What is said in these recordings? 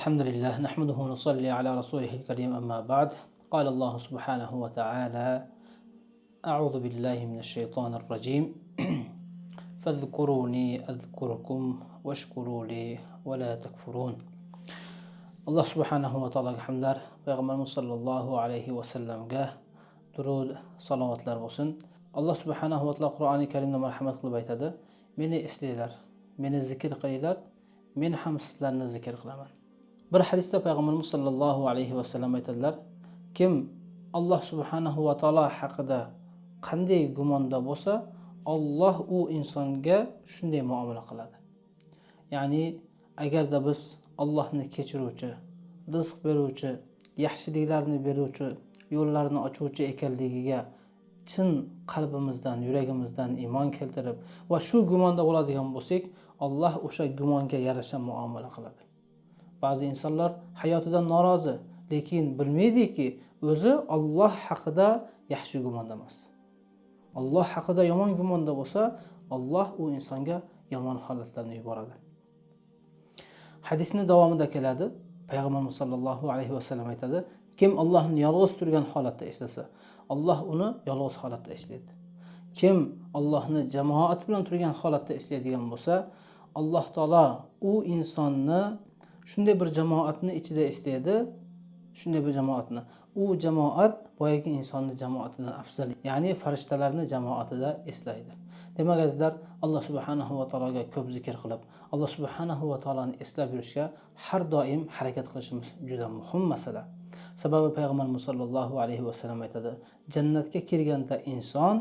الحمد لله نحمده ونصلي على رسوله الكريم أما بعد. قال الله سبحانه وتعالى: أعوذ بالله من الشيطان الرجيم فاذكروني أذكركم واشكروا لي ولا تكفرون. الله سبحانه وتعالى hamdlar, payg'ambarimiz sollallohu alayhi vasallamga durud salovatlar bo'lsin. Alloh subhanahu va taolo Qur'oni Karimda marhamat qilib aytadi: meni eslanglar, meni zikr qilinglar, men ham sizlarni zikr qilaman. Bir hadisda payg'ambarimiz sollallohu alayhi vasallam aytadilar: kim Alloh subhanahu va taolo haqida qanday gumonda bo'lsa, Alloh u insonga shunday muomala qiladi. Ya'ni agarda biz Allohni kechiruvchi, rizq beruvchi, yaxshiliklarni beruvchi, yo'llarni ochuvchi ekanligiga chin qalbimizdan, yuragimizdan iymon keltirib va shu gumonda bo'ladigan bo'lsak, Alloh o'sha gumonga yarasha muomala qiladi. Ba'zi insonlar hayotidan norozi, lekin bilmaydiki, o'zi Alloh haqida yaxshi gumonda emas. Alloh haqida yomon gumonda bo'lsa, Alloh u insonga yomon holatlarni yuboradi. Hadisning davomida keladi, payg'ambarimiz sollallohu alayhi vasallam aytadi: kim Allohni yolg'iz turgan holatda eslasa, Alloh uni yolg'iz holatda eslaydi. Kim Allohni jamoat bilan turgan holatda eslaydigan bo'lsa, Alloh taolo u insonni shunday bir jamoatni ichida eslaydi, shunday bir jamoatni. U jamoat boyagi insonni jamoatidan afzal, ya'ni farishtalarni jamoatida eslaydi. Demak azizlar, Alloh subhanahu va taologa ko'p zikr qilib, Alloh subhanahu va taoloni eslab yurishga har doim harakat qilishimiz juda muhim masala. Sababi payg'ambarimiz sollallohu alayhi vasallam aytadi: jannatga kirganda inson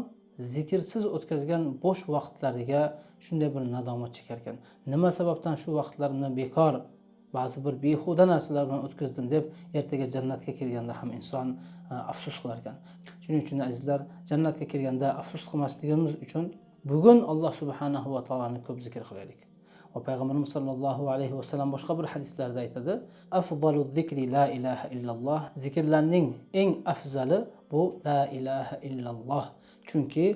zikrsiz o'tkazgan bo'sh vaqtlariga shunday bir nadomat chekar ekan. Nima sababdan shu vaqtlarimni bekor, ba'zi bir behuda narsalar bilan o'tkazdim deb ertaga jannatga kirganda ham inson afsus qilar ekan. Shuning uchun azizlar, jannatga kirganda afsus qilmasligimiz uchun bugun Alloh subhanahu va taoloni ko'p zikr qilaylik. Va payg'ambarimiz sollallohu alayhi vasallam boshqa bir hadislarda aytadi: afzalu zikri la ilaha illalloh. Zikrlarning eng afzali bu la ilaha illalloh. Chunki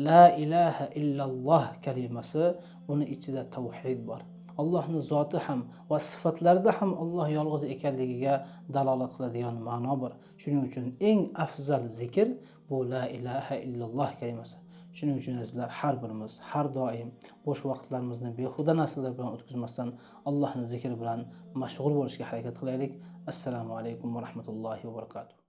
la ilaha illalloh kalimasi, uni ichida tavhid bor. Allohning zoti ham va sifatlarida ham Alloh yolg'iz ekanligiga dalolat qiladigan ma'no bor. Shuning uchun eng afzal zikr bu la ilaha illalloh kalimasi. Shuning uchun azizlar, har birimiz har doim bo'sh vaqtlarimizni behuda narsalar bilan o'tkazmasdan Allohning zikri bilan mashg'ul bo'lishga harakat qilaylik. Assalomu alaykum va rahmatullohi va barakatuh.